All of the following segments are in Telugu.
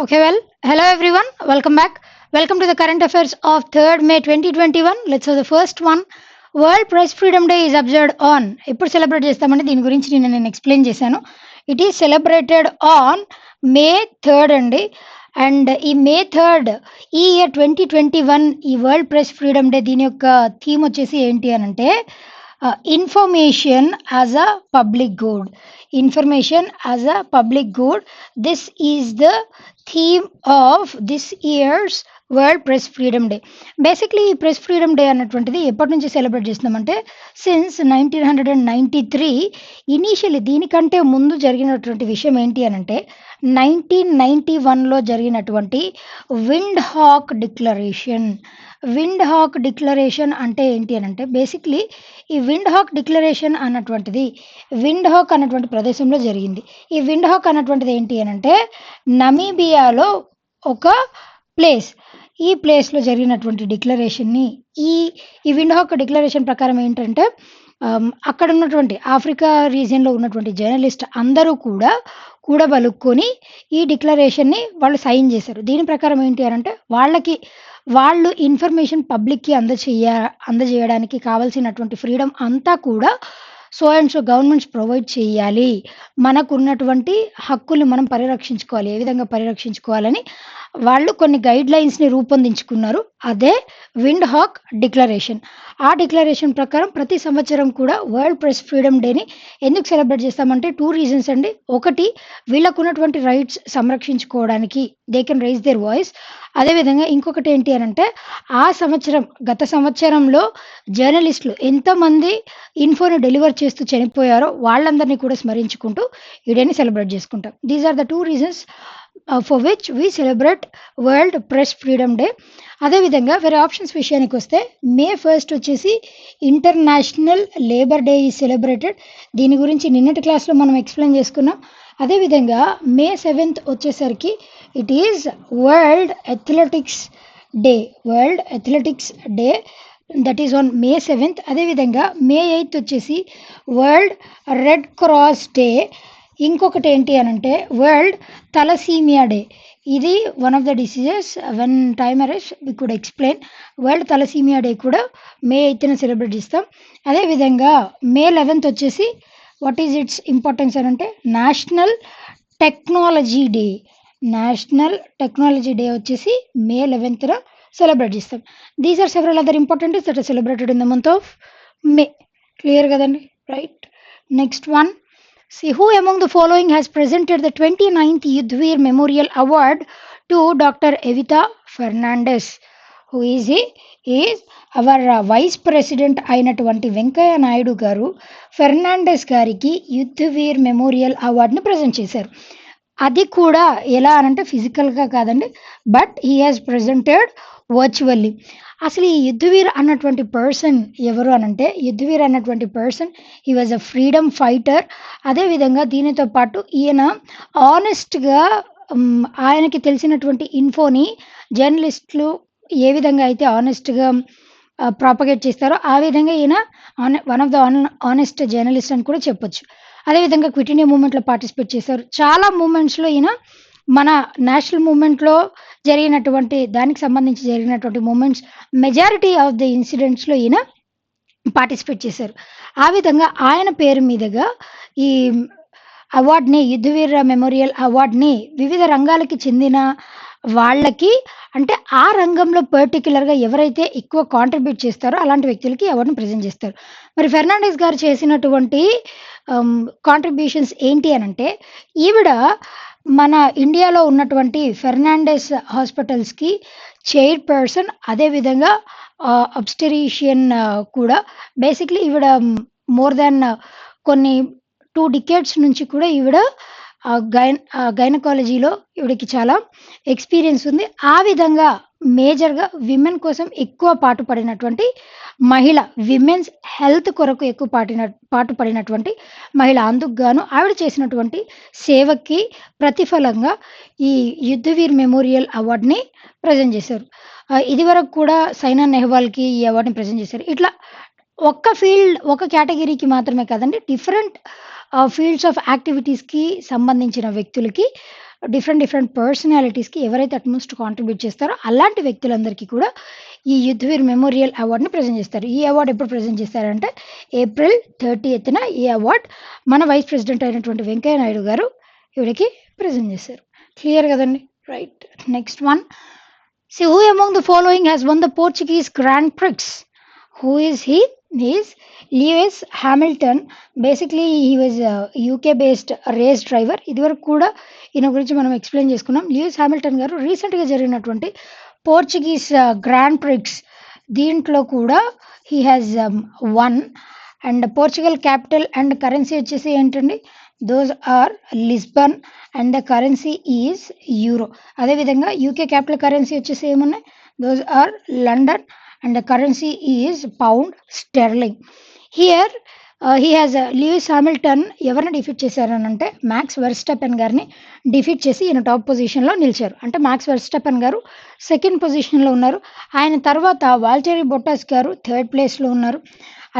Okay, well, hello everyone. Welcome back. Welcome to the current affairs of 3rd May 2021. Let's have the first one. World Press Freedom Day is observed on. ఎప్పుడు సెలబ్రేట్ చేస్తామంటే దీని గురించి నేను ఎక్స్ప్లెయిన్ చేశాను. It is celebrated on May 3rd అండి. అండ్ ఈ మే 3rd ఈ ఇయర్ 2021 ఈ వరల్డ్ ప్రెస్ ఫ్రీడమ్ డే దీని యొక్క థీమ్ వచ్చేసి ఏంటి అని అంటే information as a public good. Information as a public good. This is the theme of this years world press freedom day. Basically ఈ ప్రెస్ ఫ్రీడమ్ డే అన్నటువంటిది ఎప్పటి నుంచి సెలబ్రేట్ చేస్తున్నామంటే సిన్స్ 1993. ఇనీషియలీ దీనికంటే ముందు జరిగినటువంటి విషయం ఏంటి అని అంటే 1991లో జరిగినటువంటి Windhoek declaration. Windhoek declaration అంటే ఏంటి అని అంటే బేసిక్లీ ఈ విండ్ హాక్ డిక్లరేషన్ అన్నటువంటిది విండ్ హాక్ అన్నటువంటి ప్రదేశంలో జరిగింది. ఈ విండ్ హాక్ అన్నటువంటిది ఏంటి అని అంటే నమీబియాలో ఒక ప్లేస్. ఈ ప్లేస్లో జరిగినటువంటి డిక్లరేషన్ని ఈ ఈ విండ్ హాక్ డిక్లరేషన్ ప్రకారం ఏంటంటే అక్కడ ఉన్నటువంటి ఆఫ్రికా రీజియన్లో ఉన్నటువంటి జర్నలిస్ట్ అందరూ కూడా కూడబలుక్కొని ఈ డిక్లరేషన్ని వాళ్ళు సైన్ చేశారు. దీని ప్రకారం ఏంటి అని అంటే వాళ్ళు ఇన్ఫర్మేషన్ పబ్లిక్కి అందజేయడానికి కావాల్సినటువంటి ఫ్రీడమ్ అంతా కూడా so and so governments provide చేయాలి. మనకున్నటువంటి హక్కులు మనం పరిరక్షించుకోవాలి. ఏ విధంగా పరిరక్షించుకోవాలని వాళ్ళు కొన్ని గైడ్ లైన్స్ని రూపొందించుకున్నారు. అదే విండ్ హాక్ డిక్లరేషన్. ఆ డిక్లరేషన్ ప్రకారం ప్రతి సంవత్సరం కూడా వరల్డ్ ప్రెస్ ఫ్రీడమ్ డేని ఎందుకు సెలబ్రేట్ చేస్తామంటే 2 రీజన్స్ అండి. ఒకటి, వీళ్ళకు ఉన్నటువంటి రైట్స్ సంరక్షించుకోవడానికి they can raise their voice. అదేవిధంగా ఇంకొకటి ఏంటి అని అంటే గత సంవత్సరంలో జర్నలిస్టులు ఎంతమంది ఇన్ఫోని డెలివర్ చేస్తూ చనిపోయారో వాళ్ళందరినీ కూడా స్మరించుకుంటూ ఈ డేని సెలబ్రేట్ చేసుకుంటాం. These are the 2 reasons for which we celebrate world press freedom day. అదేవిధంగా వేరే ఆప్షన్స్ విషయానికి వస్తే మే 1st వచ్చేసి international labour day is celebrated. దీని గురించి నిన్నటి క్లాస్లో మనం ఎక్స్ప్లెయిన్ చేసుకున్నాం. అదేవిధంగా మే 7th వచ్చేసరికి it is world athletics day. World athletics day that is on May 7th. అదేవిధంగా మే 8th వచ్చేసి వరల్డ్ రెడ్ క్రాస్ డే. ఇంకొకటి ఏంటి అని అంటే వరల్డ్ థలసీమియా డే. ఇది one of the diseases when time arrives we could explain. World thalassemia day కూడా మే 8th సెలబ్రేట్ చేస్తాం. అదేవిధంగా మే 11th వచ్చేసి వాట్ ఈజ్ ఇట్స్ ఇంపార్టెన్స్ అని అంటే national technology day. National technology day వచ్చేసి మే 11th సెలబ్రేట్ చేస్తాం. These are several other important days that are celebrated in the month of May. Clear కదండి, right? Next one. See, who among the following has presented the 29th Yudhvir Memorial Award to Dr. Evita Fernandez? Who is he? He is our Vice President అయినటువంటి వెంకయ్య నాయుడు గారు ఫెర్నాండెస్ గారికి యుద్ధవీర్ మెమోరియల్ అవార్డుని ప్రజెంట్ చేశారు. అది కూడా ఎలా అనంటే ఫిజికల్గా కాదండి, but he has presented virtually. అసలు ఈ యుద్ధవీర్ అన్నటువంటి పర్సన్ ఎవరు అనంటే యుద్ధవీర్ అన్నటువంటి person he was a freedom fighter. అదేవిధంగా దీనితో పాటు ఈయన ఆనెస్ట్గా ఆయనకి తెలిసినటువంటి ఇన్ఫోని జర్నలిస్టులు ఏ విధంగా అయితే ఆనెస్ట్గా ప్రాపగేట్ చేస్తారో ఆ విధంగా ఈయన one of the honest journalist అని కూడా చెప్పొచ్చు. అదేవిధంగా క్విట్ ఇండియా మూవ్మెంట్లో పార్టిసిపేట్ చేశారు. చాలా మూమెంట్స్లో ఈయన మన నేషనల్ మూమెంట్లో జరిగినటువంటి దానికి సంబంధించి జరిగినటువంటి మూమెంట్స్ మెజారిటీ ఆఫ్ ద ఇన్సిడెంట్స్లో ఈయన పార్టిసిపేట్ చేశారు. ఆ విధంగా ఆయన పేరు మీదుగా ఈ అవార్డ్ని యుద్ధవీర మెమోరియల్ అవార్డ్ని వివిధ రంగాలకి చెందిన వాళ్ళకి అంటే ఆ రంగంలో పర్టిక్యులర్గా ఎవరైతే ఎక్కువ కాంట్రిబ్యూట్ చేస్తారో అలాంటి వ్యక్తులకి అవార్డుని ప్రజెంట్ చేస్తారు. మరి ఫెర్నాండెస్ గారు చేసినటువంటి కాంట్రిబ్యూషన్స్ ఏంటి అని అంటే ఈవిడ మన ఇండియాలో ఉన్నటువంటి ఫెర్నాండెస్ హాస్పిటల్స్కి చైర్పర్సన్. అదేవిధంగా అబ్స్టెరీషియన్ కూడా. బేసిక్లీ ఈవిడ మోర్ దాన్ కొన్ని 2 decades నుంచి కూడా ఈవిడ గైనకాలజీలో ఈవిడకి చాలా ఎక్స్పీరియన్స్ ఉంది. ఆ విధంగా మేజర్గా విమెన్ కోసం ఎక్కువ పాటుపడినటువంటి మహిళ, విమెన్స్ హెల్త్ కొరకు ఎక్కువ పాటుపడినటువంటి మహిళ. అందుకు గాను ఆవిడ చేసినటువంటి సేవకి ప్రతిఫలంగా ఈ యుద్ధవీర్ మెమోరియల్ అవార్డుని ప్రజెంట్ చేశారు. ఇదివరకు కూడా సైనా నెహ్వాల్కి ఈ అవార్డుని ప్రజెంట్ చేశారు. ఇట్లా ఒక కేటగిరీకి మాత్రమే కాదండి, డిఫరెంట్ ఫీల్డ్స్ ఆఫ్ యాక్టివిటీస్కి సంబంధించిన వ్యక్తులకి డిఫరెంట్ పర్సనాలిటీస్‌కి ఎవరైతే అట్‌మోస్ట్ కాంట్రిబ్యూట్ చేస్తారో అలాంటి వ్యక్తులందరికీ కూడా ఈ యుద్ధవీర్ మెమోరియల్ అవార్డ్‌ని ప్రెజెంట్ చేస్తారు. ఈ అవార్డ్ ఎప్పుడు ప్రెజెంట్ చేస్తారంటే ఏప్రిల్ 30న ఈ అవార్డ్ మన వైస్ ప్రెసిడెంట్ అయినటువంటి వెంకయ్య నాయుడు గారు ఈవిడకి ప్రెజెంట్ చేశారు. క్లియర్ కదండి. Right. Next one. See, who among the following has won the Portuguese Grand Prix? Who is he? He is Lewis Hamilton. Basically, he was a UK-based race driver. ఇదివరకు కూడా ఈయన గురించి మనం ఎక్స్ప్లెయిన్ చేసుకున్నాం. ల్యూయిస్ హామిల్టన్ గారు రీసెంట్గా జరిగినటువంటి పోర్చుగీస్ గ్రాండ్ ప్రిక్స్ దీంట్లో కూడా he has won. And Portugal capital and currency వచ్చేసి ఏంటండి? Those are Lisbon and the currency is euro. అదేవిధంగా యూకే క్యాపిటల్ కరెన్సీ వచ్చేసి ఏమున్నాయి? Those are London and the currency is pound sterling. Here he has Lewis Hamilton ఎవరిని డిఫీట్ చేశారనంటే మ్యాక్స్ వెర్స్టెపెన్ గారిని డిఫీట్ చేసి ఈయన టాప్ పొజిషన్లో నిలిచారు. అంటే మ్యాక్స్ వెర్స్టెపెన్ గారు సెకండ్ పొజిషన్లో ఉన్నారు. ఆయన తర్వాత వాల్టెరీ బొట్టాస్ గారు థర్డ్ ప్లేస్లో ఉన్నారు.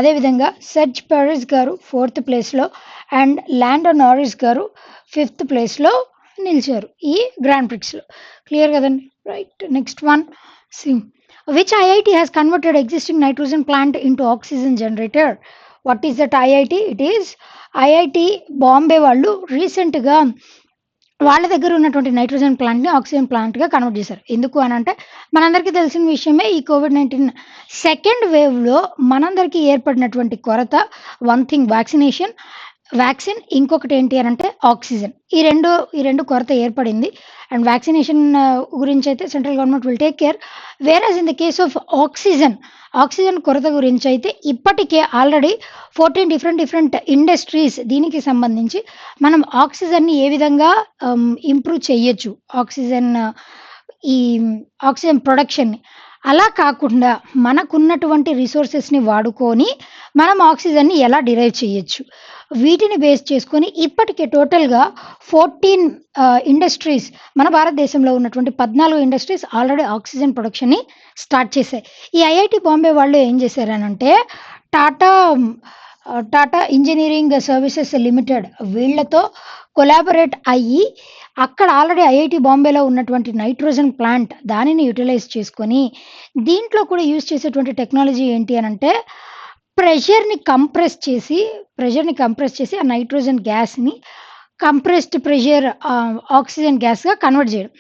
అదేవిధంగా సెర్జ్ పెరెజ్ గారు ఫోర్త్ ప్లేస్లో అండ్ ల్యాండో నారిస్ గారు ఫిఫ్త్ ప్లేస్లో నిలిచారు ఈ గ్రాండ్ ప్రిక్స్లో. క్లియర్ కదండి. Right. Next one. C which IIT has converted existing nitrogen plant into oxygen generator? What is that IIT? It is IIT Bombay. వాళ్ళు రీసెంట్గా వాళ్ళ దగ్గర ఉన్నటువంటి నైట్రోజన్ ప్లాంట్ని ఆక్సిజన్ ప్లాంట్గా కన్వర్ట్ చేశారు. ఎందుకు అని అంటే మనందరికీ తెలిసిన విషయమే, ఈ కోవిడ్-19 సెకండ్ వేవ్లో మనందరికీ ఏర్పడినటువంటి కొరత. వన్ థింగ్ వ్యాక్సిన్, ఇంకొకటి ఏంటి అని అంటే ఆక్సిజన్. ఈ రెండు కొరత ఏర్పడింది. అండ్ వ్యాక్సినేషన్ గురించి అయితే central government will take care. వేరాజ్ in the case of oxygen కొరత గురించి అయితే ఇప్పటికే ఆల్రెడీ 14 డిఫరెంట్ ఇండస్ట్రీస్ దీనికి సంబంధించి మనం ఆక్సిజన్ని ఏ విధంగా ఇంప్రూవ్ చేయొచ్చు, ఈ ఆక్సిజన్ ప్రొడక్షన్ని. అలా కాకుండా మనకున్నటువంటి రిసోర్సెస్ని వాడుకొని మనం ఆక్సిజన్ని ఎలా డిరైవ్ చేయొచ్చు, వీటిని బేస్ చేసుకొని ఇప్పటికే టోటల్గా 14 ఇండస్ట్రీస్, మన భారతదేశంలో ఉన్నటువంటి 14 ఇండస్ట్రీస్ ఆల్రెడీ ఆక్సిజన్ ప్రొడక్షన్ని స్టార్ట్ చేశాయి. ఈ ఐఐటి బాంబే వాళ్ళు ఏం చేశారనంటే టాటా ఇంజనీరింగ్ సర్వీసెస్ లిమిటెడ్ వీళ్ళతో కొలాబరేట్ అయ్యి అక్కడ ఆల్రెడీ ఐఐటి బాంబేలో ఉన్నటువంటి నైట్రోజన్ ప్లాంట్ దానిని యూటిలైజ్ చేసుకొని దీంట్లో కూడా యూజ్ చేసేటువంటి టెక్నాలజీ ఏంటి అని అంటే ప్రెషర్ని కంప్రెస్ చేసి ఆ నైట్రోజన్ గ్యాస్ని కంప్రెస్డ్ ప్రెషర్ ఆక్సిజన్ గ్యాస్గా కన్వర్ట్ చేయడం.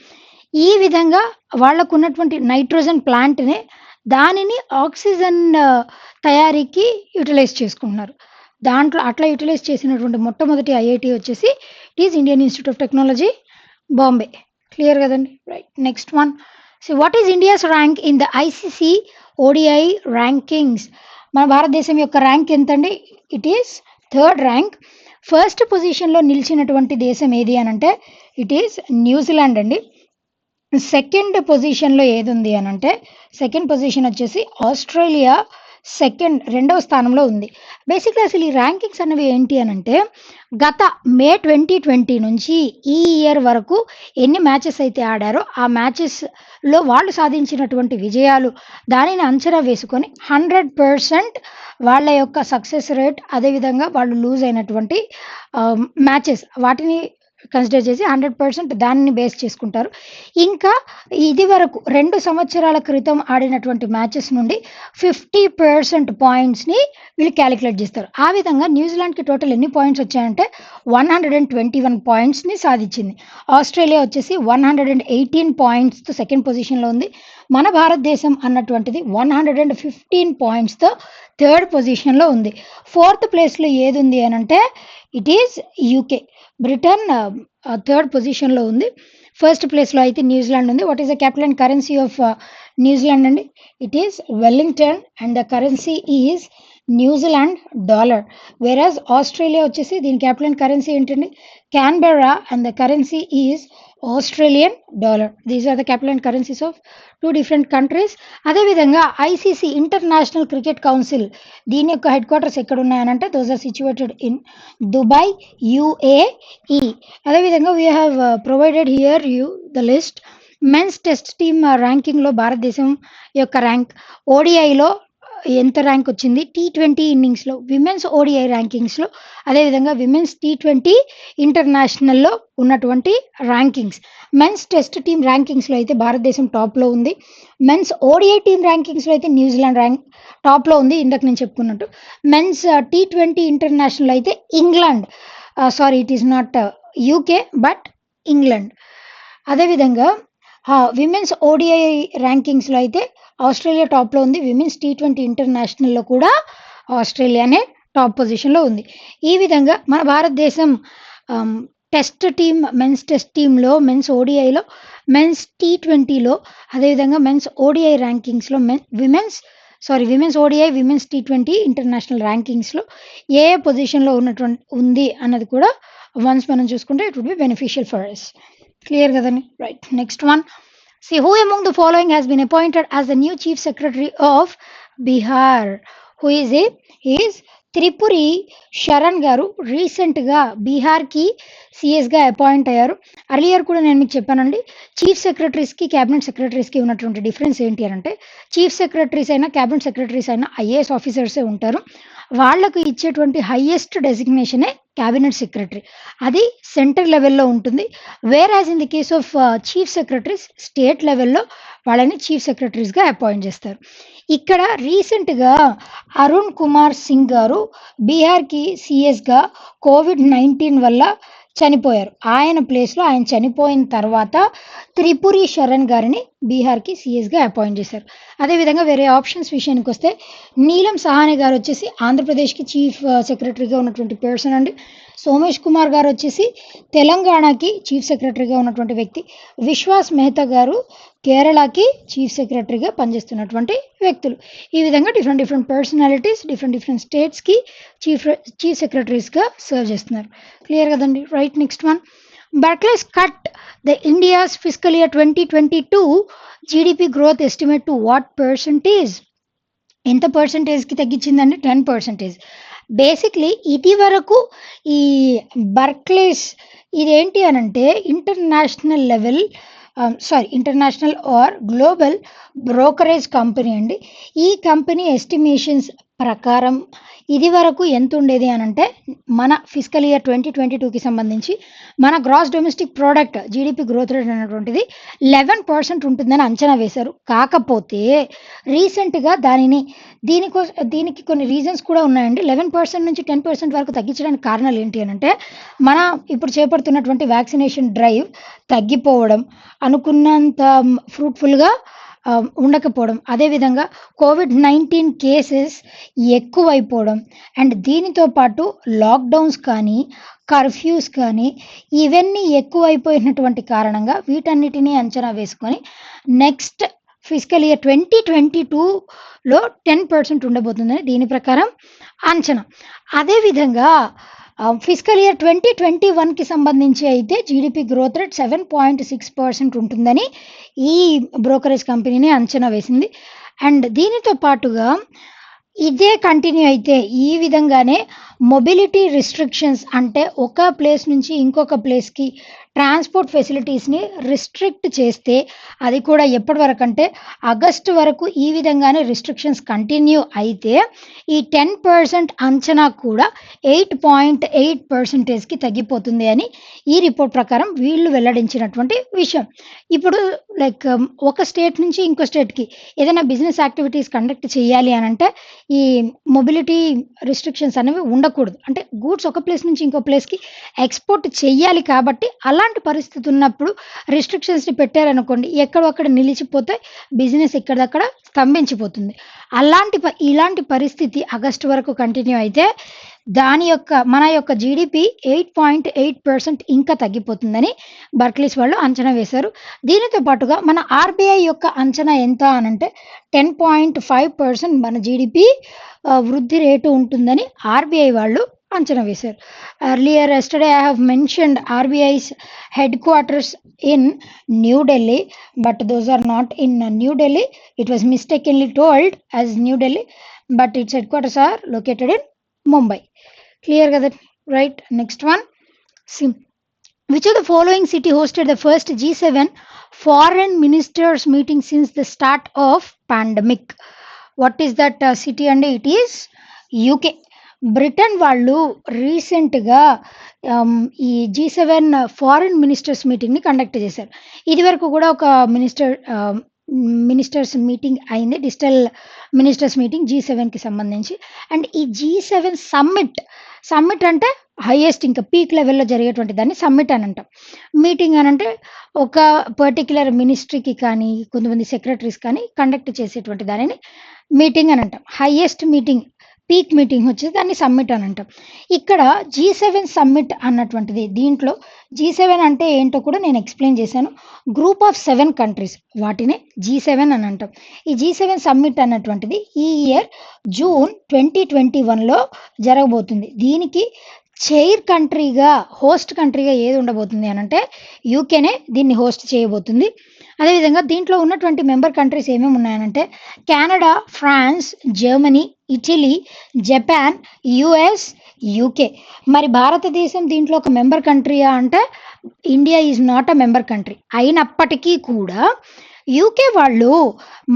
ఈ విధంగా వాళ్ళకు ఉన్నటువంటి నైట్రోజన్ ప్లాంట్ని దానిని ఆక్సిజన్ తయారీకి యూటిలైజ్ చేసుకుంటున్నారు. దాంట్లో అట్లా యూటిలైజ్ చేసినటువంటి మొట్టమొదటి ఐఐటి వచ్చేసి it is Indian Institute of Technology Bombay. Clear కదండి. Right. Next one. So what is India's rank in the ICC ODI rankings? మన భారతదేశం యొక్క ర్యాంక్ ఎంతండి? It is 3rd rank. First పొజిషన్లో నిలిచినటువంటి దేశం ఏది అని అంటే ఇట్ ఈస్ న్యూజిలాండ్ అండి. సెకండ్ పొజిషన్లో ఏది ఉంది అని అంటే సెకండ్ పొజిషన్ వచ్చేసి ఆస్ట్రేలియా రెండవ స్థానంలో ఉంది. బేసిక్గా అసలు ఈ ర్యాంకింగ్స్ అనేవి ఏంటి అని అంటే గత మే 2020 నుంచి ఈ ఇయర్ వరకు ఎన్ని మ్యాచెస్ అయితే ఆడారో ఆ మ్యాచెస్లో వాళ్ళు సాధించినటువంటి విజయాలు దానిని అంచనా వేసుకొని 100% వాళ్ళ యొక్క సక్సెస్ రేట్, అదేవిధంగా వాళ్ళు లూజ్ అయినటువంటి మ్యాచెస్ వాటిని కన్సిడర్ చేసి 100% దానిని బేస్ చేసుకుంటారు. ఇంకా ఇది వరకు 2 సంవత్సరాల క్రితం ఆడినటువంటి మ్యాచెస్ నుండి 50% పాయింట్స్ని వీళ్ళు క్యాలిక్యులేట్ చేస్తారు. ఆ విధంగా న్యూజిలాండ్కి టోటల్ ఎన్ని పాయింట్స్ వచ్చాయంటే 121 పాయింట్స్ని సాధించింది. ఆస్ట్రేలియా వచ్చేసి 118 పాయింట్స్తో సెకండ్ పొజిషన్లో ఉంది. మన భారతదేశం అన్నటువంటిది 115 పాయింట్స్తో థర్డ్ పొజిషన్లో ఉంది. ఫోర్త్ ప్లేస్లో ఏది ఉంది అని అంటే it is UK. Britain third పొజిషన్లో ఉంది. ఫస్ట్ ప్లేస్లో అయితే న్యూజిలాండ్ ఉంది. What is the capital and currency of New Zealand అండి? It is Wellington and the currency is New Zealand dollar. Whereas Australia వచ్చేసి దీని క్యాపిటల్ అండ్ కరెన్సీ ఏంటండి? Canberra and the currency is Australian dollar. These are the capital and currencies of 2 different countries. అదేవిధంగా ఐసీసీ ఇంటర్నేషనల్ క్రికెట్ కౌన్సిల్ దీని యొక్క హెడ్ క్వార్టర్స్ ఎక్కడ ఉన్నాయనంటే those are situated in Dubai, UAE. అదేవిధంగా we have provided here you the list. Men's test team ర్యాంకింగ్లో భారతదేశం యొక్క ర్యాంక్, ఓడిఐలో ఎంత ర్యాంక్ వచ్చింది T20 ఇన్నింగ్స్‌లో, విమెన్స్ ఓడిఐ ర్యాంకింగ్స్‌లో, అదేవిధంగా విమెన్స్ T20 ఇంటర్నేషనల్‌లో ఉన్నటువంటి ర్యాంకింగ్స్. మెన్స్ టెస్ట్ టీమ్ ర్యాంకింగ్స్‌లో అయితే భారతదేశం టాప్‌లో ఉంది. మెన్స్ ఓడిఐ టీమ్ ర్యాంకింగ్స్‌లో అయితే న్యూజిలాండ్ టాప్‌లో ఉంది ఇందాక నేను చెప్పుకున్నట్టు. మెన్స్ T20 ఇంటర్నేషనల్ అయితే England, sorry it is not UK but England. అదేవిధంగా విమెన్స్ ఓడిఐ ర్యాంకింగ్స్‌లో అయితే ఆస్ట్రేలియా టాప్‌లో ఉంది. విమెన్స్ T20 ఇంటర్నేషనల్‌లో కూడా ఆస్ట్రేలియానే టాప్ పొజిషన్‌లో ఉంది. ఈ విధంగా మన భారతదేశం టెస్ట్ టీమ్, మెన్స్ టెస్ట్ టీమ్‌లో, మెన్స్ ఓడిఐలో, మెన్స్ T20లో, అదేవిధంగా మెన్స్ ఓడిఐ ర్యాంకింగ్స్‌లో women's ODI, women's T20 international ర్యాంకింగ్స్‌లో ఏ పొజిషన్‌లో ఉంది అన్నది కూడా వన్స్ మనం చూసుకుంటే it would be beneficial for us. Clear కదండి? Right. Next one. See, who among the following has been appointed as the new Chief Secretary of Bihar? Who is he? He is Tripurari Sharan గారు రీసెంట్గా బీహార్కి సిఎస్గా అపాయింట్ అయ్యారు. అర్లియర్ కూడా నేను మీకు చెప్పానండి, చీఫ్ సెక్రటరీస్కి క్యాబినెట్ సెక్రటరీస్కి ఉన్నటువంటి డిఫరెన్స్ ఏంటి అని అంటే, చీఫ్ సెక్రటరీస్ అయినా క్యాబినెట్ సెక్రటరీస్ అయినా ఐఏఎస్ ఆఫీసర్సే ఉంటారు. వాళ్ళకు ఇచ్చేటువంటి హైయెస్ట్ డెసిగ్నేషనే క్యాబినెట్ సెక్రటరీ, అది సెంటర్ లెవెల్లో ఉంటుంది. Where as in the case of chief secretaries state లెవెల్లో వాళ్ళని చీఫ్ సెక్రటరీస్గా అపాయింట్ చేస్తారు. ఇక్కడ రీసెంట్గా అరుణ్ కుమార్ సింగ్ గారు బీహార్కి సిఎస్గా COVID-19 వల్ల చనిపోయారు. ఆయన ప్లేస్లో ఆయన చనిపోయిన తర్వాత త్రిపురి శరణ్ గారిని బీహార్కి సిఎస్గా అపాయింట్ చేశారు. అదేవిధంగా వేరే ఆప్షన్స్ విషయానికి వస్తే నీలం సహాని గారు వచ్చేసి ఆంధ్రప్రదేశ్కి చీఫ్ సెక్రటరీగా ఉన్నటువంటి పర్సన్ అండి. సోమేష్ కుమార్ గారు వచ్చేసి తెలంగాణకి చీఫ్ సెక్రటరీగా ఉన్నటువంటి వ్యక్తి. విశ్వాస్ మెహతా గారు కేరళకి చీఫ్ సెక్రటరీగా పనిచేస్తున్నటువంటి వ్యక్తులు. ఈ విధంగా డిఫరెంట్ పర్సనాలిటీస్ డిఫరెంట్ స్టేట్స్కి చీఫ్ సెక్రటరీస్గా సర్వ్ చేస్తున్నారు. క్లియర్ కదండి? Right. Next one. Barclays cut the India's fiscal year 2022 GDP growth estimate to what percentage? ఎంత పర్సంటేజ్కి తగ్గించిందండి? 10%. బేసిక్లీ ఇది వరకు ఈ బర్క్లేస్ ఇదేంటి అనంటే international are global brokerage company అండి. ఈ కంపెనీ ఎస్టిమేషన్స్ ప్రకారం ఇది వరకు ఎంత ఉండేది అనంటే, మన ఫిజికల్ ఇయర్ 2022కి సంబంధించి మన gross domestic product GDP growth rate అనేటువంటిది 11% ఉంటుందని అంచనా వేశారు. కాకపోతే రీసెంట్గా దీనికి కొన్ని రీజన్స్ కూడా ఉన్నాయండి. 11% నుంచి 10% వరకు తగ్గించడానికి కారణాలు ఏంటి అనంటే, మన ఇప్పుడు చేపడుతున్నటువంటి వ్యాక్సినేషన్ డ్రైవ్ తగ్గిపోవడం, అనుకున్నంత ఫ్రూట్ఫుల్గా ఉండకపోవడం, అదేవిధంగా COVID-19 కేసెస్ ఎక్కువైపోవడం, అండ్ దీనితో పాటు లాక్డౌన్స్ కానీ కర్ఫ్యూస్ కానీ ఇవన్నీ ఎక్కువైపోయినటువంటి కారణంగా వీటన్నిటినీ అంచనా వేసుకొని నెక్స్ట్ ఫిజికల్ ఇయర్ 2022లో 10% ఉండబోతుందని దీని ప్రకారం అంచనా. అదేవిధంగా ఫిజికల్ ఇయర్ 2021కి సంబంధించి అయితే జీడిపి గ్రోత్ రేట్ 7.6% ఉంటుందని ఈ బ్రోకరేజ్ కంపెనీని అంచనా వేసింది. అండ్ దీనితో పాటుగా ఇదే కంటిన్యూ అయితే ఈ విధంగానే మొబిలిటీ రిస్ట్రిక్షన్స్, అంటే ఒక ప్లేస్ నుంచి ఇంకొక ప్లేస్కి ట్రాన్స్పోర్ట్ ఫెసిలిటీస్ని రిస్ట్రిక్ట్ చేస్తే, అది కూడా ఎప్పటి వరకు అంటే ఆగస్టు వరకు ఈ విధంగానే రిస్ట్రిక్షన్స్ కంటిన్యూ అయితే ఈ 10% అంచనా కూడా 8.8%కి తగ్గిపోతుంది అని ఈ రిపోర్ట్ ప్రకారం వీళ్ళు వెల్లడించినటువంటి విషయం. ఇప్పుడు లైక్ ఒక స్టేట్ నుంచి ఇంకో స్టేట్కి ఏదైనా బిజినెస్ యాక్టివిటీస్ కండక్ట్ చేయాలి అని అంటే ఈ మొబిలిటీ రిస్ట్రిక్షన్స్ అనేవి ఉండకూడదు. అంటే గూడ్స్ ఒక ప్లేస్ నుంచి ఇంకో ప్లేస్కి ఎక్స్పోర్ట్ చేయాలి కాబట్టి అలాంటి పరిస్థితి ఉన్నప్పుడు రిస్ట్రిక్షన్స్ని పెట్టారనుకోండి, ఎక్కడొక్కడ నిలిచిపోతే బిజినెస్ ఎక్కడక్కడ స్తంభించిపోతుంది. ఇలాంటి పరిస్థితి ఆగస్టు వరకు కంటిన్యూ అయితే మన యొక్క జీడిపి 8.8% ఇంకా తగ్గిపోతుందని బర్క్లీస్ వాళ్ళు అంచనా వేశారు. దీనితో పాటుగా మన ఆర్బీఐ యొక్క అంచనా ఎంత అనంటే 10.5% మన జీడిపి వృద్ధి రేటు ఉంటుందని ఆర్బీఐ వాళ్ళు అంచనా వేశారు. Earlier yesterday I have mentioned RBI's headquarters in New Delhi, but those are not in New Delhi. It was mistakenly told as New Delhi, but its headquarters are located in Mumbai. Clear kada? Right. Next one. Which of the following city hosted the first G7 foreign ministers meeting since the start of pandemic? What is that city అండి? It is UK. బ్రిటన్ వాళ్ళు రీసెంట్గా ఈ G7 ఫారిన్ మినిస్టర్స్ మీటింగ్ని కండక్ట్ చేశారు. ఇది వరకు కూడా ఒక మినిస్టర్స్ మీటింగ్ అయింది, డిజిటల్ మినిస్టర్స్ మీటింగ్ G7కి సంబంధించి. అండ్ ఈ G7 సమ్మిట్ అంటే హైయెస్ట్, ఇంకా పీక్ లెవెల్లో జరిగేటువంటి దాన్ని సమ్మిట్ అని అంటాం. మీటింగ్ అని అంటే ఒక పర్టిక్యులర్ మినిస్ట్రీకి కానీ కొంతమంది సెక్రటరీస్ కానీ కండక్ట్ చేసేటువంటి దానిని మీటింగ్ అని అంటాం. హైయెస్ట్ మీటింగ్, పీక్ మీటింగ్ వచ్చేసి దాన్ని సమ్మిట్ అని అంటాం. ఇక్కడ G7 సమ్మిట్ అన్నటువంటిది, దీంట్లో G7 అంటే ఏంటో కూడా నేను ఎక్స్ప్లెయిన్ చేశాను. గ్రూప్ ఆఫ్ 7 కంట్రీస్, వాటినే G7 అని అంటాం. ఈ G7 సమ్మిట్ అన్నటువంటిది ఈ ఇయర్ జూన్ 2021లో జరగబోతుంది. దీనికి చైర్ కంట్రీగా, హోస్ట్ కంట్రీగా ఏది ఉండబోతుంది అని అంటే యూకేనే దీన్ని హోస్ట్ చేయబోతుంది. అదేవిధంగా దీంట్లో ఉన్నటువంటి మెంబర్ కంట్రీస్ ఏమేమి ఉన్నాయనంటే Canada, France, Germany, Italy, Japan, US, UK. మరి భారతదేశం దీంట్లో ఒక మెంబర్ కంట్రీయా అంటే India is not a member country. అయినప్పటికీ కూడా యూకే వాళ్ళు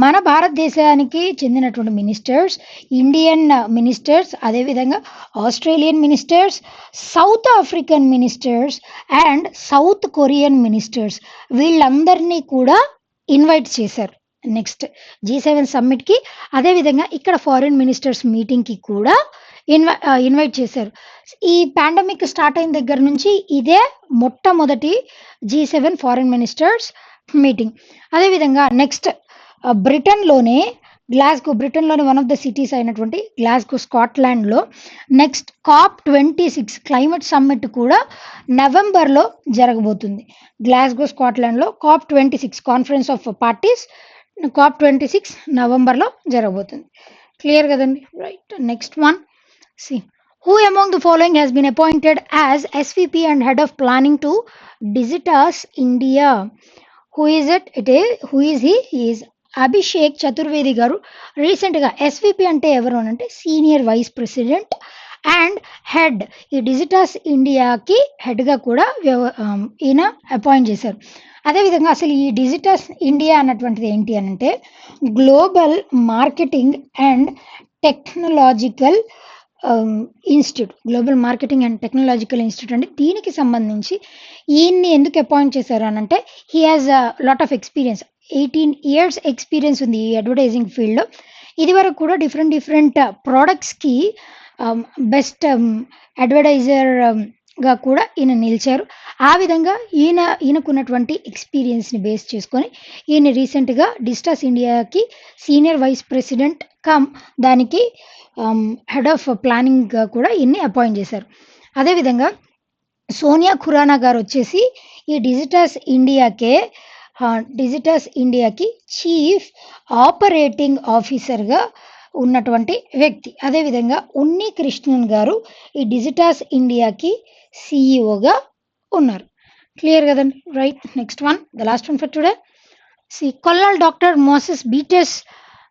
మన భారతదేశానికి చెందినటువంటి మినిస్టర్స్, ఇండియన్ మినిస్టర్స్, అదేవిధంగా Australian ministers, South African ministers and South Korean ministers, వీళ్ళందరినీ కూడా ఇన్వైట్ చేశారు నెక్స్ట్ G7 సమ్మిట్కి. అదేవిధంగా ఇక్కడ ఫారిన్ మినిస్టర్స్ మీటింగ్కి కూడా ఇన్వైట్ చేశారు. ఈ పాండమిక్ స్టార్ట్ అయిన దగ్గర నుంచి ఇదే మొట్టమొదటి G7 ఫారిన్ మినిస్టర్స్ మీటింగ్. అదేవిధంగా నెక్స్ట్ బ్రిటన్లోనే బ్రిటన్లోని వన్ ఆఫ్ ద సిటీస్ అయినటువంటి గ్లాస్గో, స్కాట్లాండ్లో నెక్స్ట్ COP26 క్లైమేట్ సమ్మిట్ కూడా నవంబర్లో జరగబోతుంది. గ్లాస్గో, స్కాట్లాండ్లో COP26 conference of parties, COP26 నవంబర్లో జరగబోతుంది. క్లియర్ కదండి? Right. Next one, see who among the following has been appointed as SVP and head of planning to Digitas India? Who is it? Who is he? He is Abhishek Chaturvedi గారు. రీసెంట్గా ఎస్విపి అంటే ఎవరు అని అంటే senior vice president and head, ఈ డిజిటాస్ ఇండియాకి హెడ్గా కూడా ఈయన అపాయింట్ చేశారు. అదేవిధంగా అసలు ఈ డిజిటాస్ ఇండియా అన్నటువంటిది ఏంటి అని అంటే global marketing and technological institute, global marketing and technological institute అండి. దీనికి సంబంధించి ఈయన్ని ఎందుకు అపాయింట్ చేశారు అని అంటే he has lot of experience, 18 years experience ఉంది ఈ అడ్వర్టైజింగ్ ఫీల్డ్లో. ఇది వరకు కూడా డిఫరెంట్ ప్రోడక్ట్స్కి బెస్ట్ అడ్వర్టైజర్గా కూడా ఈయన నిలిచారు. ఆ విధంగా ఈయనకున్నటువంటి ఎక్స్పీరియన్స్ని బేస్ చేసుకొని ఈయన రీసెంట్గా డిజిటాస్ ఇండియాకి సీనియర్ వైస్ ప్రెసిడెంట్ కమ్ దానికి హెడ్ ఆఫ్ ప్లానింగ్గా కూడా ఈయన్ని అపాయింట్ చేశారు. అదేవిధంగా సోనియా ఖురానా గారు వచ్చేసి ఈ డిజిటాస్ ఇండియాకి చీఫ్ ఆపరేటింగ్ ఆఫీసర్గా ఉన్నటువంటి వ్యక్తి. అదేవిధంగా ఉన్ని కృష్ణన్ గారు ఈ డిజిటాస్ ఇండియాకి సిఇఓగా ఉన్నారు. క్లియర్ కదండి? Right. Next one, the last one for today. See colonel doctor Moses Beatus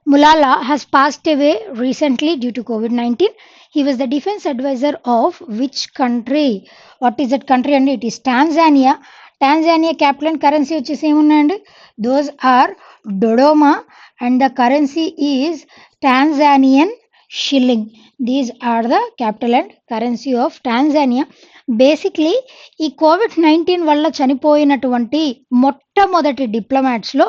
Mulala has passed away recently due to COVID-19. He was the defense advisor of which country? What is that country? And it is Tanzania. Tanzania capital and currency వచ్చేసి ఏమున్నాయండి? Those are Dodoma and the currency is Tanzanian shilling. These are the capital and currency of Tanzania. Basically ఈ COVID-19 వల్ల చనిపోయినటువంటి మొట్టమొదటి డిప్లొమాట్స్లో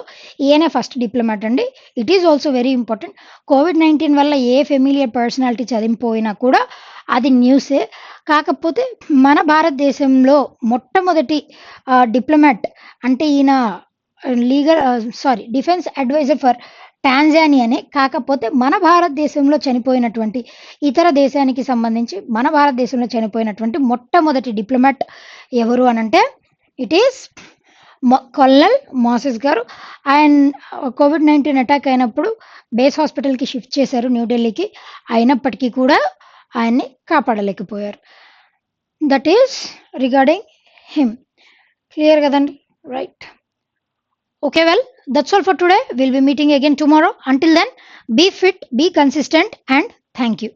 ఈయనే ఫస్ట్ డిప్లొమాట్ అండి. It is also very important. COVID-19 వల్ల ఏ ఫెమిలియర్ పర్సనాలిటీ చనిపోయినా కూడా అది న్యూసే. కాకపోతే మన భారతదేశంలో మొట్టమొదటి డిప్లొమాట్ అంటే ఈయన డిఫెన్స్ అడ్వైజర్ ఫర్ టాంజానియానే. కాకపోతే మన భారతదేశంలో చనిపోయినటువంటి ఇతర దేశానికి సంబంధించి మన భారతదేశంలో చనిపోయినటువంటి మొట్టమొదటి డిప్లొమాట్ ఎవరు అనంటే ఇట్ ఈస్ కొల్లల్ మోసెస్ గారు. అండ్ COVID-19 అటాక్ అయినప్పుడు బేస్ హాస్పిటల్కి షిఫ్ట్ చేశారు న్యూఢిల్లీకి. అయినప్పటికీ కూడా ఆయన్ని కాపాడలేకపోయారు. That is regarding him. Clear కదండి? Right. Okay, well, that's all for today. We'll be meeting again tomorrow. Until then, be fit, be consistent, and thank you.